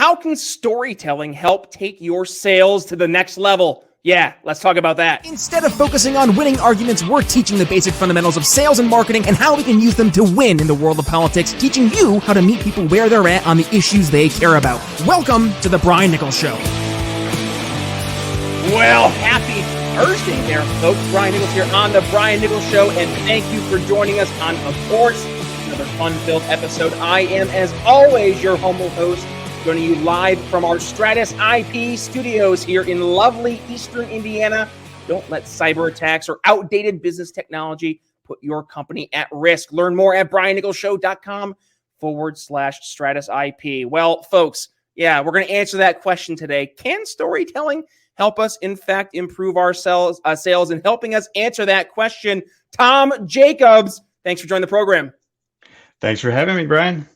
How can storytelling help take your sales to the next level? Yeah, let's talk about that. Instead of focusing on winning arguments, we're teaching the basic fundamentals of sales and marketing and how we can use them to win in the world of politics, teaching you how to meet people where they're at on the issues they care about. Welcome to the Brian Nichols Show. Well, happy Thursday there, folks. Brian Nichols here on the Brian Nichols Show, and thank you for joining us on, of course, another fun-filled episode. I am, as always, your humble host, joining you live from our Stratus IP studios here in lovely Eastern Indiana. Don't let cyber attacks or outdated business technology put your company at risk. Learn more at briannicholsshow.com/Stratus IP. Well, folks, yeah, we're going to answer that question today. Can storytelling help us, in fact, improve our sales? And helping us answer that question, Tom Jackobs. Thanks for joining the program. Thanks for having me, Brian.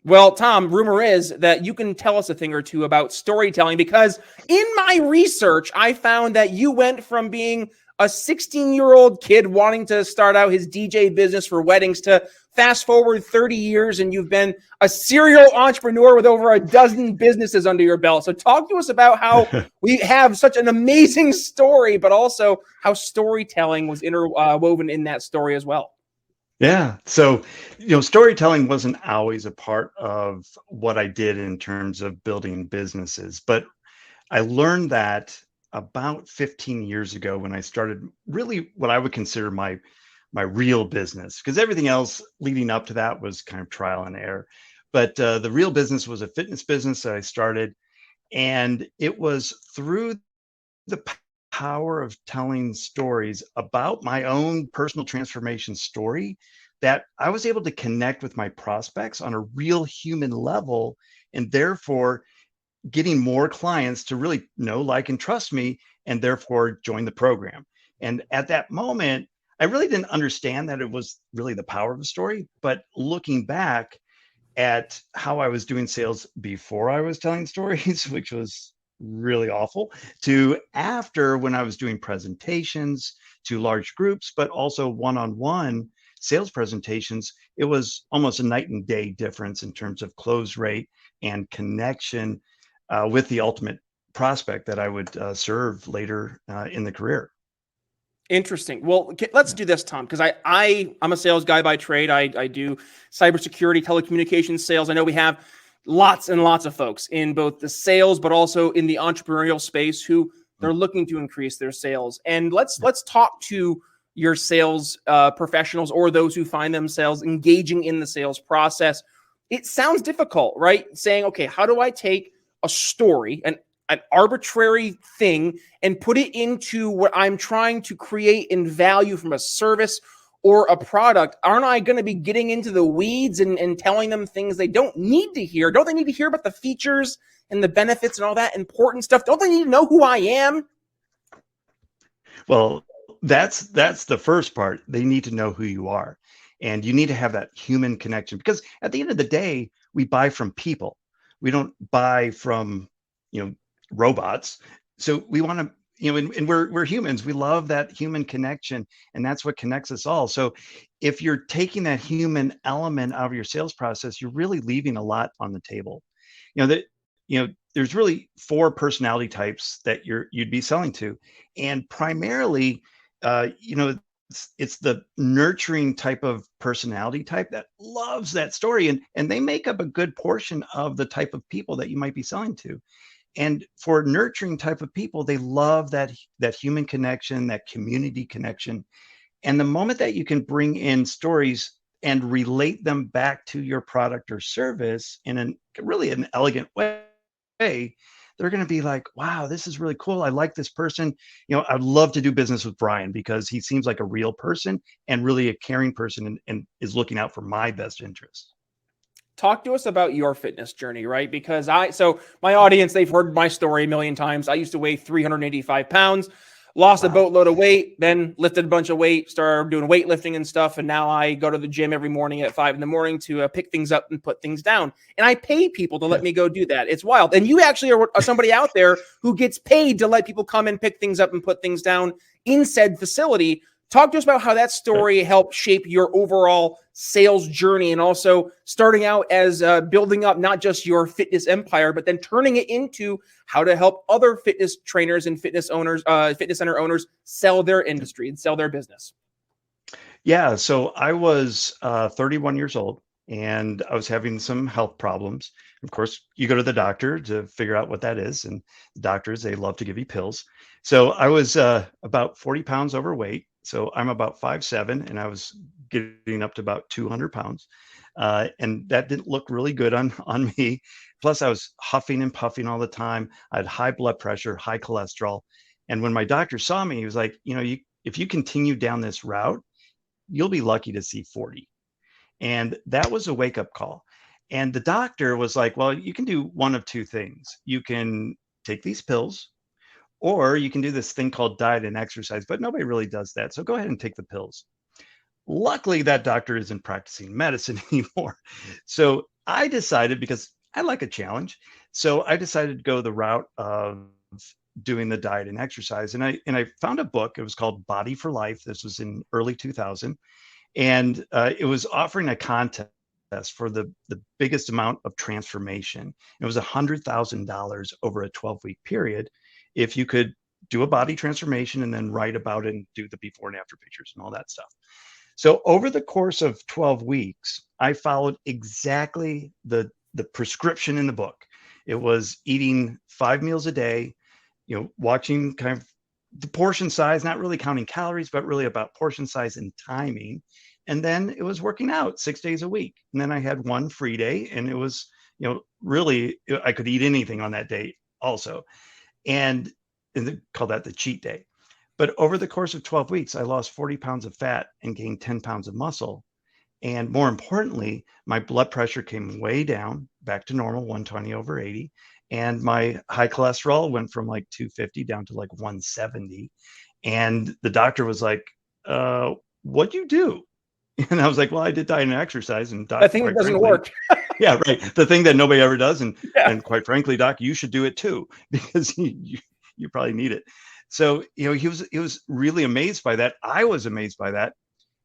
Well, Tom, rumor is that you can tell us a thing or two about storytelling, because in my research, I found that you went from being a 16-year-old kid wanting to start out his DJ business for weddings to fast forward 30 years and you've been a serial entrepreneur with over a dozen businesses under your belt. So talk to us about how we have such an amazing story, but also how storytelling was interwoven in that story as well. Yeah. So, storytelling wasn't always a part of what I did in terms of building businesses, but I learned that about 15 years ago when I started really what I would consider my real business, because everything else leading up to that was kind of trial and error. But the real business was a fitness business that I started, and it was through the power of telling stories about my own personal transformation story that I was able to connect with my prospects on a real human level, and therefore getting more clients to really know, like, and trust me, and therefore join the program. And at that moment, I really didn't understand that it was really the power of the story. But looking back at how I was doing sales before I was telling stories, which was really awful, to after, when I was doing presentations to large groups, but also one-on-one sales presentations, it was almost a night and day difference in terms of close rate and connection with the ultimate prospect that I would serve later in the career. Interesting. Well, let's do this, Tom, because I'm a sales guy by trade. I do cybersecurity, telecommunications sales. I know we have lots and lots of folks in both the sales, but also in the entrepreneurial space who they're looking to increase their sales. And let's talk to your sales professionals or those who find themselves engaging in the sales process. It sounds difficult, right? Saying, okay, how do I take a story, an arbitrary thing, and put it into what I'm trying to create in value from a service or a product? Aren't I going to be getting into the weeds and telling them things they don't need to hear? Don't they need to hear about the features and the benefits and all that important stuff? Don't they need to know who I am? Well, that's the first part. They need to know who you are, and you need to have that human connection, because at the end of the day, we buy from people. We don't buy from, robots. So we want to, and we're humans. We love that human connection, and that's what connects us all. So if you're taking that human element out of your sales process, you're really leaving a lot on the table. There's really 4 personality types that you'd be selling to, and primarily, it's the nurturing type of personality type that loves that story, and they make up a good portion of the type of people that you might be selling to. And for nurturing type of people, they love that human connection, that community connection. And the moment that you can bring in stories and relate them back to your product or service in an elegant way, they're going to be like, wow, this is really cool. I like this person. I'd love to do business with Brian because he seems like a real person and really a caring person and is looking out for my best interests. Talk to us about your fitness journey, right? Because so my audience, they've heard my story a million times. I used to weigh 385 pounds, lost a boatload of weight, then lifted a bunch of weight, started doing weightlifting and stuff. And now I go to the gym every morning at 5 a.m. to pick things up and put things down. And I pay people to let me go do that. It's wild. And you actually are somebody out there who gets paid to let people come and pick things up and put things down in said facility. Talk to us about how that story helped shape your overall sales journey, and also starting out as building up not just your fitness empire, but then turning it into how to help other fitness trainers and fitness owners, fitness center owners, sell their industry and sell their business. Yeah, so I was 31 years old and I was having some health problems. Of course, you go to the doctor to figure out what that is, and the doctors, they love to give you pills. So I was about 40 pounds overweight. So I'm about 5'7", and I was getting up to about 200 pounds. And that didn't look really good on me. Plus, I was huffing and puffing all the time. I had high blood pressure, high cholesterol. And when my doctor saw me, he was like, if you continue down this route, you'll be lucky to see 40. And that was a wake up call. And the doctor was like, well, you can do one of two things. You can take these pills, or you can do this thing called diet and exercise, but nobody really does that. So go ahead and take the pills. Luckily, that doctor isn't practicing medicine anymore. So I decided, because I like a challenge, so I decided to go the route of doing the diet and exercise. And I found a book. It was called Body for Life. This was in early 2000. And it was offering a contest for the biggest amount of transformation. It was $100,000 over a 12-week period if you could do a body transformation and then write about it and do the before and after pictures and all that stuff. So over the course of 12 weeks, I followed exactly the prescription in the book. It was eating 5 meals a day, watching kind of the portion size, not really counting calories, but really about portion size and timing. And then it was working out 6 days a week. And then I had one free day, and it was, really, I could eat anything on that day also. And they call that the cheat day. But over the course of 12 weeks, I lost 40 pounds of fat and gained 10 pounds of muscle. And more importantly, my blood pressure came way down, back to normal, 120 over 80. And my high cholesterol went from like 250 down to like 170. And the doctor was like, what'd you do? And I was like, well, I did diet and exercise. And doc, I think it doesn't work. Yeah, right. The thing that nobody ever does. And Yeah. and quite frankly, doc, you should do it too, because you probably need it. So, he was really amazed by that. I was amazed by that.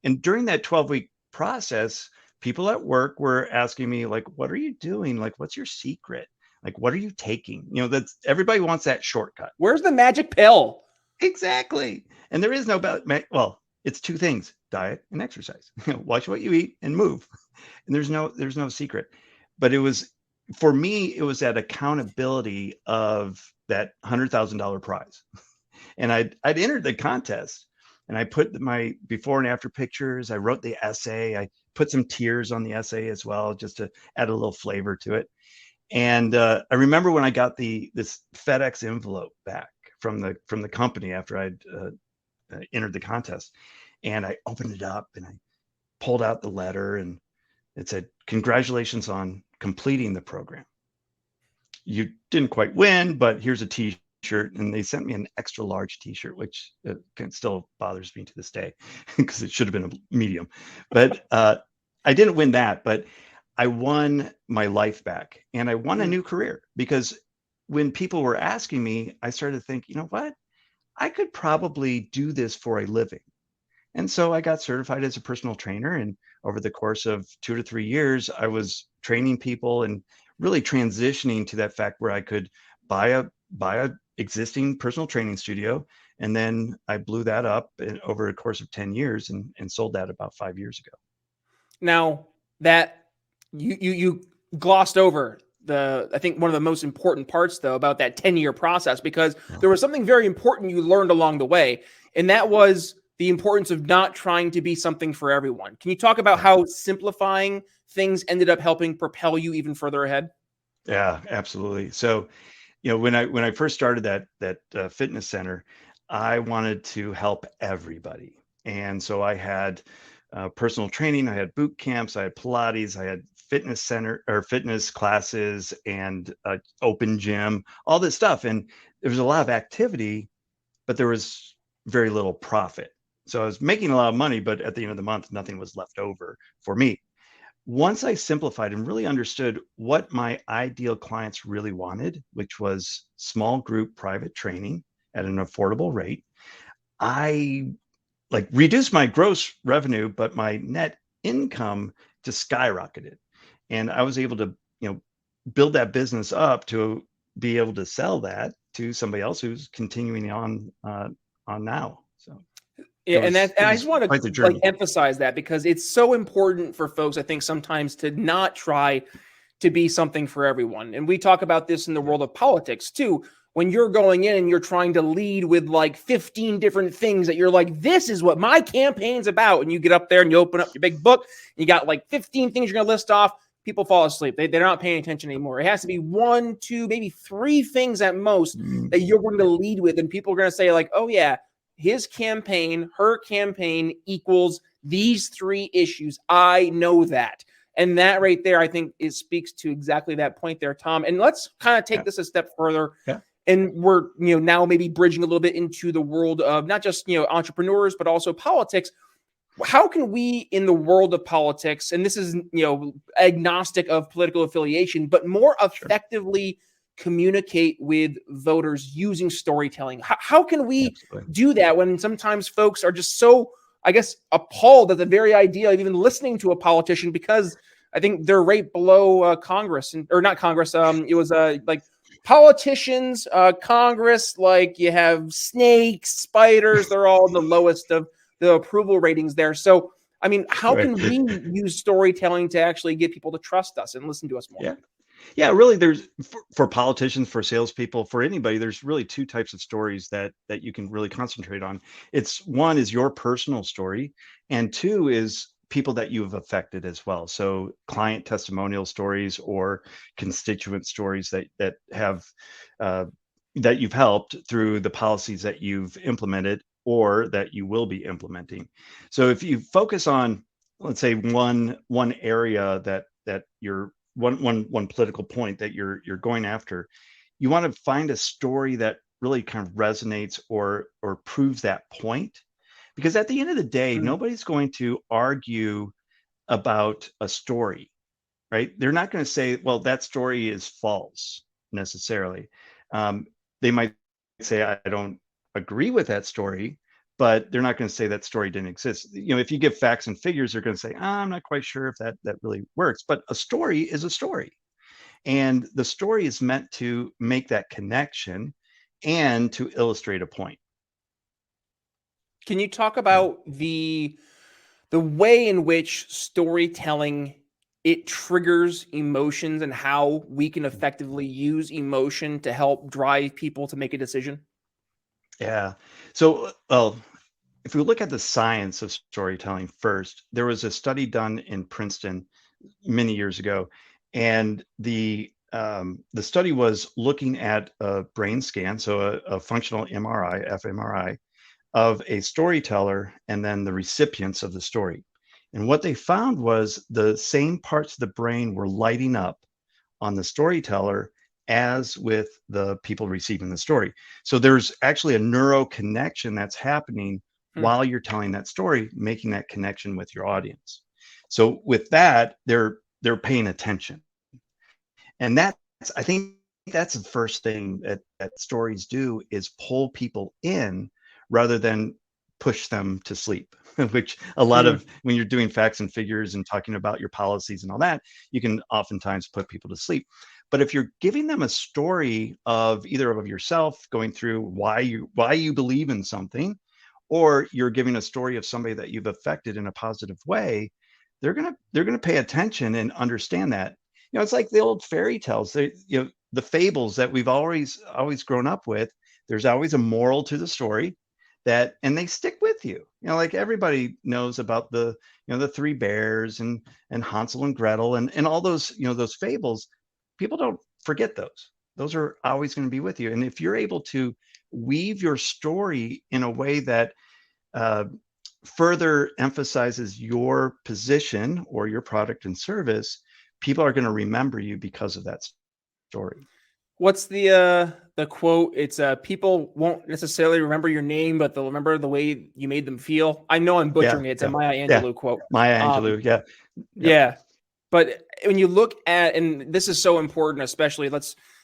And during that 12-week process, people at work were asking me, like, what are you doing? Like, what's your secret? Like, what are you taking? That's, everybody wants that shortcut. Where's the magic pill? Exactly. And there is no, well, it's two things: diet and exercise. Watch what you eat and move. And there's no secret. But it was, for me, it was that accountability of that $100,000 prize. And I'd entered the contest, and I put my before and after pictures. I wrote the essay. I put some tears on the essay as well, just to add a little flavor to it. And I remember when I got this FedEx envelope back from the company after I'd entered the contest, and I opened it up and I pulled out the letter, and it said, "Congratulations on completing the program. You didn't quite win, but here's a T-shirt." And they sent me an extra large T-shirt, which still bothers me to this day, because it should have been a medium. But I didn't win that, but I won my life back, and I won a new career. Because when people were asking me, I started to think, you know what? I could probably do this for a living. And so I got certified as a personal trainer. And over the course of 2 to 3 years, I was training people and really transitioning to that fact where I could buy a existing personal training studio. And then I blew that up over a course of 10 years and sold that about 5 years ago. Now that you glossed over I think one of the most important parts, though, about that 10-year process, because there was something very important you learned along the way. And that was the importance of not trying to be something for everyone. Can you talk about how simplifying things ended up helping propel you even further ahead? Yeah, absolutely. So, when I first started that fitness center, I wanted to help everybody. And so I had personal training, I had boot camps, I had Pilates, I had fitness center or fitness classes, and open gym, all this stuff. And there was a lot of activity, but there was very little profit. So I was making a lot of money, but at the end of the month, nothing was left over for me. Once I simplified and really understood what my ideal clients really wanted, which was small group private training at an affordable rate, I like reduced my gross revenue, but my net income just skyrocketed. And I was able to, build that business up to be able to sell that to somebody else who's continuing on now. So Yeah, and it I just was want quite to the journey. emphasize that because it's so important for folks, I think, sometimes to not try to be something for everyone. And we talk about this in the world of politics too. When you're going in and you're trying to lead with like 15 different things that you're like, this is what my campaign's about. And you get up there and you open up your big book, and you got like 15 things you're going to list off. People fall asleep. They're not paying attention anymore. It has to be 1, 2, maybe 3 things at most that you're going to lead with. And people are going to say like, oh yeah, his campaign, her campaign equals these 3 issues. I know that. And that right there, I think it speaks to exactly that point there, Tom. And let's kind of take this a step further. Yeah. And we're, now maybe bridging a little bit into the world of not just, entrepreneurs, but also politics. How can we in the world of politics, and this is, agnostic of political affiliation, but more effectively communicate with voters using storytelling? How can we do that when sometimes folks are just so, I guess, appalled at the very idea of even listening to a politician because I think they're right below Congress, or not Congress. It was like politicians, Congress, like you have snakes, spiders, they're all the lowest of the approval ratings there. So, I mean, how can we use storytelling to actually get people to trust us and listen to us more? Yeah. Yeah, really, there's for politicians, for salespeople, for anybody, there's really 2 types of stories that you can really concentrate on. It's one is your personal story, and 2 is people that you've affected as well. So client testimonial stories or constituent stories that have that you've helped through the policies that you've implemented or that you will be implementing. So if you focus on, let's say, one area that you're one political point that you're going after, you want to find a story that really kind of resonates or proves that point, because at the end of the day, nobody's going to argue about a story, right? They're not going to say, well, that story is false necessarily. They might say, I don't agree with that story, but they're not going to say that story didn't exist. If you give facts and figures, they're going to say, I'm not quite sure if that really works. But a story is a story. And the story is meant to make that connection and to illustrate a point. Can you talk about the way in which storytelling, it triggers emotions and how we can effectively use emotion to help drive people to make a decision? Yeah. So, if we look at the science of storytelling first, there was a study done in Princeton many years ago, and the study was looking at a brain scan, so a functional MRI, fMRI, of a storyteller and then the recipients of the story. And what they found was the same parts of the brain were lighting up on the storyteller as with the people receiving the story. So there's actually a neuro connection that's happening while you're telling that story, making that connection with your audience. So with that, they're paying attention. And I think that's the first thing that stories do, is pull people in rather than push them to sleep, which a lot of, when you're doing facts and figures and talking about your policies and all that, you can oftentimes put people to sleep. But if you're giving them a story of either of yourself going through why you believe in something, or you're giving a story of somebody that you've affected in a positive way, they're gonna pay attention and understand that. It's like the old fairy tales, the fables that we've always grown up with. There's always a moral to the story, and they stick with you. Like everybody knows about the 3 bears and Hansel and Gretel and all those, those fables. People don't forget those. Those are always going to be with you. And if you're able to weave your story in a way that further emphasizes your position or your product and service, people are going to remember you because of that story. What's the quote? It's people won't necessarily remember your name, but they'll remember the way you made them feel. I know I'm butchering it. It's a Maya Angelou quote. Maya Angelou, Yeah. But when you look at, and this is so important, especially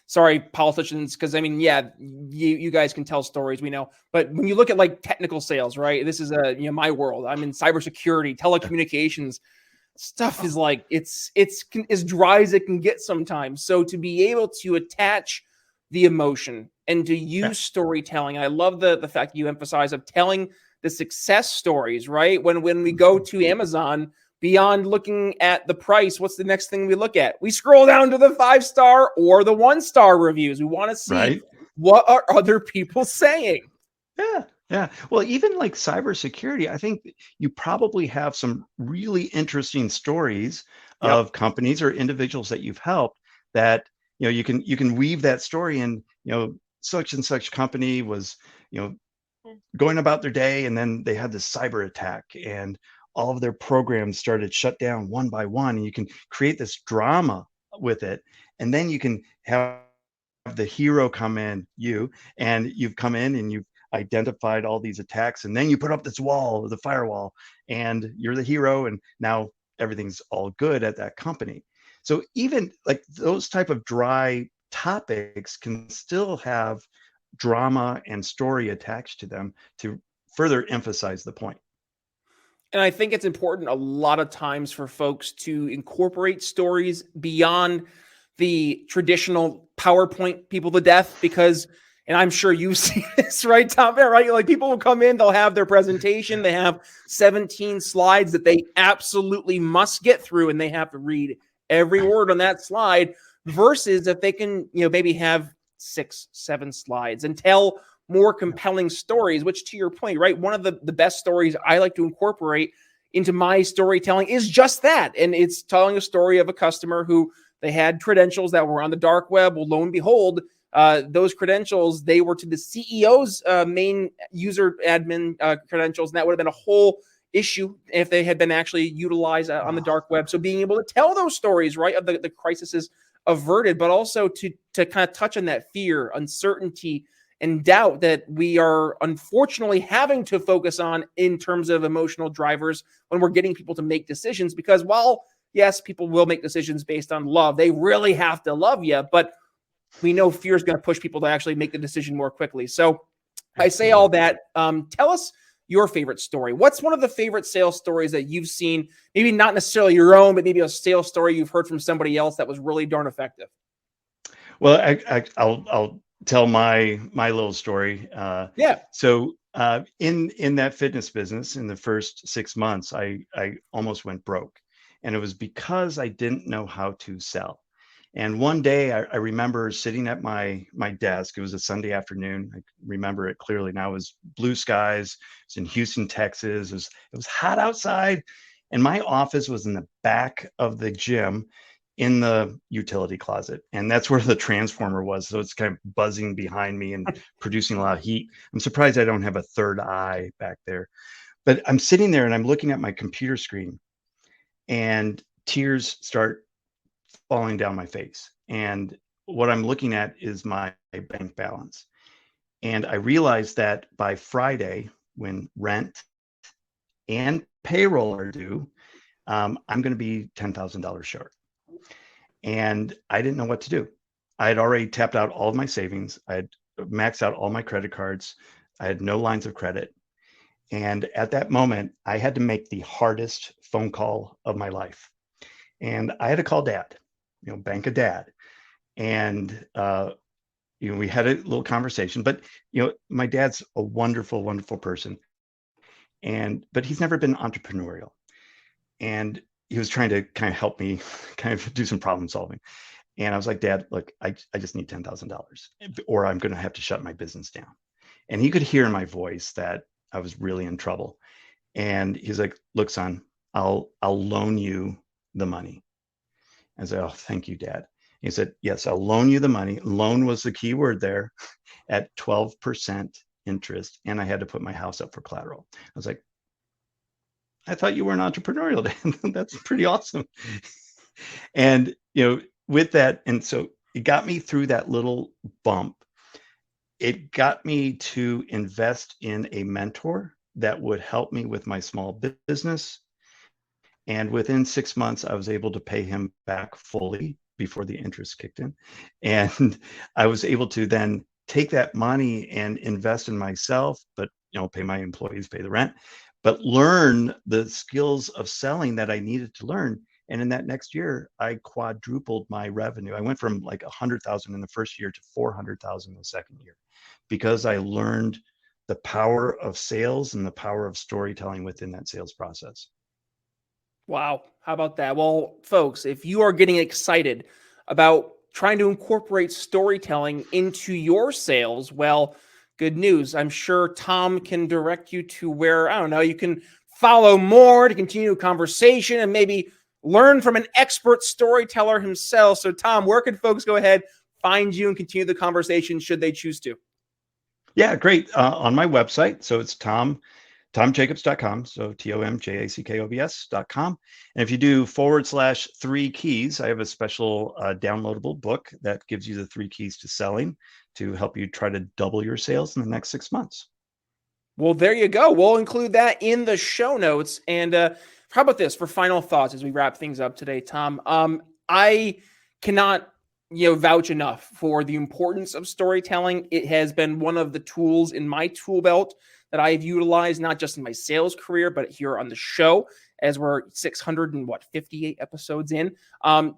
sorry, politicians, because I mean, yeah, you guys can tell stories, we know. But when you look at like technical sales, right? This is my world. I'm in cybersecurity, telecommunications. Stuff is like it's as dry as it can get sometimes. So to be able to attach the emotion and to use storytelling, I love the fact you emphasize of telling the success stories, right? When we go to Amazon, beyond looking at the price, what's the next thing we look at? We scroll down to the 5-star or the 1-star reviews. We want to see what are other people saying. Yeah. Yeah. Well, even like cybersecurity, I think you probably have some really interesting stories of companies or individuals that you've helped that, you can weave that story in, such and such company was, going about their day, and then they had this cyber attack and all of their programs started shut down one by one, and you can create this drama with it. And then you can have the hero come in, and you've come in and you've identified all these attacks, and then you put up this wall, the firewall, and you're the hero, and now everything's all good at that company. So even like those type of dry topics can still have drama and story attached to them to further emphasize the point. And I think it's important a lot of times for folks to incorporate stories beyond the traditional PowerPoint people to death, because, and I'm sure you've seen this, right, Tom? Right? Like people will come in, they'll have their presentation, they have 17 slides that they absolutely must get through, and they have to read every word on that slide, versus if they can, maybe have 6, 7 slides and tell more compelling stories, which, to your point, right, one of the best stories I like to incorporate into my storytelling is just that. And it's telling a story of a customer who they had credentials that were on the dark web. Well, lo and behold, those credentials, they were to the CEO's main user admin credentials, and that would have been a whole issue if they had been actually utilized on the dark web. So being able to tell those stories, right, of the crises averted, but also to kind of touch on that fear, uncertainty, and doubt that we are unfortunately having to focus on in terms of emotional drivers when we're getting people to make decisions. Because while, yes, people will make decisions based on love, they really have to love you, but we know fear is going to push people to actually make the decision more quickly. So I say all that. Tell us your favorite story. What's one of the favorite sales stories that you've seen? Maybe not necessarily your own, but maybe a sales story you've heard from somebody else that was really darn effective. Well, I'll tell my little story. So in that fitness business, in the first 6 months, I almost went broke, and it was because I didn't know how to sell. And one day I remember sitting at my desk. It was a Sunday afternoon. I remember it clearly now. It was blue skies. It's in Houston, Texas. It was hot outside, and my office was in the back of the gym, in the utility closet, and that's where the transformer was. So it's kind of buzzing behind me and producing a lot of heat. I'm surprised I don't have a third eye back there. But I'm sitting there and I'm looking at my computer screen, and tears start falling down my face. And what I'm looking at is my bank balance. And I realized that by Friday, when rent and payroll are due, I'm going to be $10,000 short. And I didn't know what to do. I had already tapped out all of my savings. I had maxed out all my credit cards. I had no lines of credit. And at that moment, I had to make the hardest phone call of my life. And I had to call Dad, bank of Dad. And, we had a little conversation, but, my dad's a wonderful, wonderful person. But he's never been entrepreneurial. And he was trying to kind of help me kind of do some problem solving. And I was like, Dad, look, I just need $10,000 or I'm going to have to shut my business down. And he could hear in my voice that I was really in trouble. And he's like, look, son, I'll loan you the money. I said, oh, thank you, Dad. He said, yes, I'll loan you the money. Loan was the key word there, at 12% interest. And I had to put my house up for collateral. I was like, I thought you were an entrepreneurial, Dad. That's pretty awesome. And, with that, and so it got me through that little bump. It got me to invest in a mentor that would help me with my small business. And within 6 months, I was able to pay him back fully before the interest kicked in. And I was able to then take that money and invest in myself, but pay my employees, pay the rent, but learn the skills of selling that I needed to learn. And in that next year, I quadrupled my revenue. I went from like 100,000 in the first year to 400,000 in the second year, because I learned the power of sales and the power of storytelling within that sales process. Wow. How about that? Well, folks, if you are getting excited about trying to incorporate storytelling into your sales, well, good news. I'm sure Tom can direct you to where, I don't know, you can follow more to continue a conversation and maybe learn from an expert storyteller himself. So, Tom, where can folks go ahead, find you, and continue the conversation should they choose to? Yeah, great. On my website. So it's tomjackobs.com. So TOMJACKOBS.com. And if you do /3 keys, I have a special downloadable book that gives you the 3 keys to selling to help you try to double your sales in the next 6 months. Well, there you go. We'll include that in the show notes. And how about this for final thoughts as we wrap things up today, Tom? I cannot vouch enough for the importance of storytelling. It has been one of the tools in my tool belt that I've utilized, not just in my sales career, but here on the show, as we're 658 episodes in.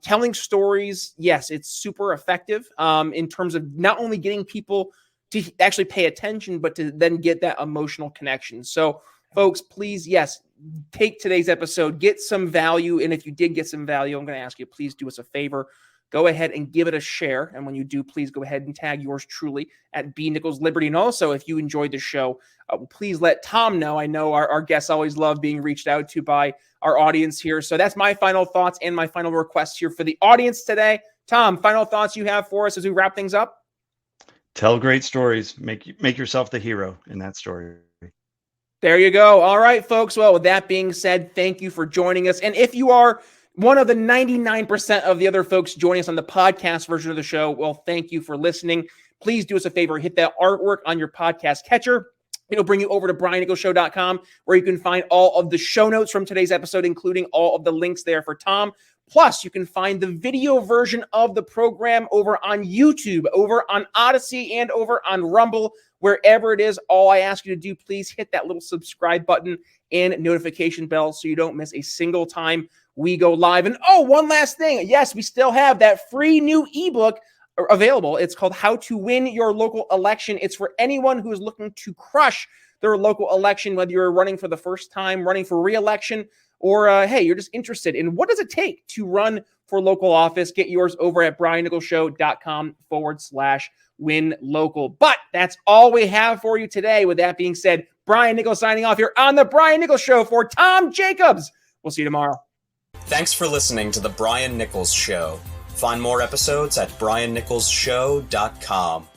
Telling stories, yes, it's super effective in terms of not only getting people to actually pay attention, but to then get that emotional connection. So, folks, please, yes, take today's episode, get some value. And if you did get some value, I'm going to ask you, please do us a favor. Go ahead and give it a share. And when you do, please go ahead and tag yours truly at B Nichols Liberty. And also, if you enjoyed the show, please let Tom know. I know our guests always love being reached out to by our audience here. So that's my final thoughts and my final request here for the audience today. Tom, final thoughts you have for us as we wrap things up? Tell great stories. Make yourself the hero in that story. There you go. All right, folks. Well, with that being said, thank you for joining us. And if you are one of the 99% of the other folks joining us on the podcast version of the show, well, thank you for listening. Please do us a favor, hit that artwork on your podcast catcher. It'll bring you over to briannicholsshow.com, where you can find all of the show notes from today's episode, including all of the links there for Tom. Plus, you can find the video version of the program over on YouTube, over on Odyssey, and over on Rumble, wherever it is. All I ask you to do, please hit that little subscribe button and notification bell so you don't miss a single time we go live. And one last thing. Yes, we still have that free new ebook available. It's called How to Win Your Local Election. It's for anyone who is looking to crush their local election, whether you're running for the first time, running for re-election, or hey, you're just interested in what does it take to run for local office. Get yours over at briannicholsshow.com/win local. But that's all we have for you today. With that being said, Brian Nichols signing off here on the Brian Nichols Show for Tom Jackobs. We'll see you tomorrow. Thanks for listening to the Brian Nichols Show. Find more episodes at briannicholsshow.com.